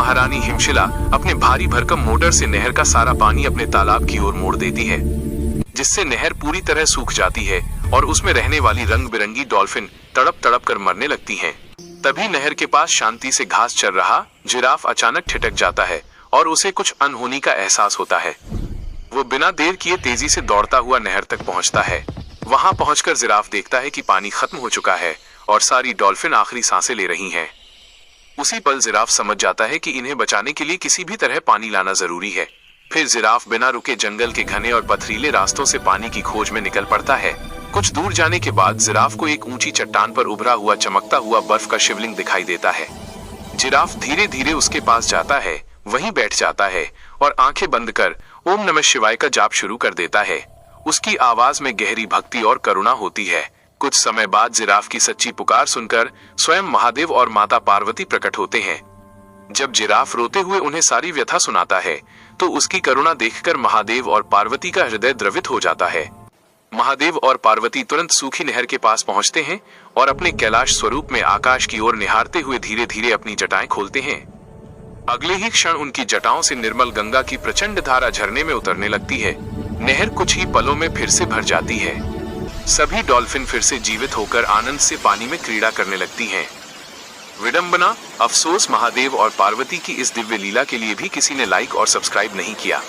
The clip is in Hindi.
महारानी हिमशिला अपने भारी भरकम मोटर से नहर का सारा पानी अपने तालाब की ओर मोड़ देती है, जिससे नहर पूरी तरह सूख जाती है और उसमें रहने वाली रंग बिरंगी डॉल्फिन तड़प तड़प कर मरने लगती हैं। तभी नहर के पास शांति से घास चर रहा जिराफ अचानक ठिठक जाता है और उसे कुछ अनहोनी का एहसास होता है। वो बिना देर किए तेजी से दौड़ता हुआ नहर तक पहुंचता है। वहां पहुंचकर जिराफ देखता है कि पानी खत्म हो चुका है और सारी डॉल्फिन आखिरी सांसें ले रही हैं। उसी पल जिराफ समझ जाता है कि इन्हें बचाने के लिए किसी भी तरह पानी लाना जरूरी है। फिर जिराफ बिना रुके जंगल के घने और पथरीले रास्तों से पानी की खोज में निकल पड़ता है। कुछ दूर जाने के बाद जिराफ को एक ऊंची चट्टान पर उभरा हुआ चमकता हुआ बर्फ का शिवलिंग दिखाई देता है। जिराफ धीरे धीरे उसके पास जाता है, वहीं बैठ जाता है और आंखें बंद कर ओम नमः शिवाय का जाप शुरू कर देता है। उसकी आवाज में गहरी भक्ति और करुणा होती है। कुछ समय बाद जिराफ की सच्ची पुकार सुनकर स्वयं महादेव और माता पार्वती प्रकट होते हैं। जब जिराफ रोते हुए उन्हें सारी व्यथा सुनाता है तो उसकी करुणा देखकर महादेव और पार्वती का हृदय द्रवित हो जाता है। महादेव और पार्वती तुरंत सूखी नहर के पास पहुंचते हैं और अपने कैलाश स्वरूप में आकाश की ओर निहारते हुए धीरे धीरे अपनी जटाएं खोलते हैं। अगले ही क्षण उनकी जटाओं से निर्मल गंगा की प्रचंड धारा झरने में उतरने लगती है। नहर कुछ ही पलों में फिर से भर जाती है। सभी डॉल्फिन फिर से जीवित होकर आनंद से पानी में क्रीड़ा करने लगती हैं। विडंबना, अफसोस, महादेव और पार्वती की इस दिव्य लीला के लिए भी किसी ने लाइक और सब्सक्राइब नहीं किया।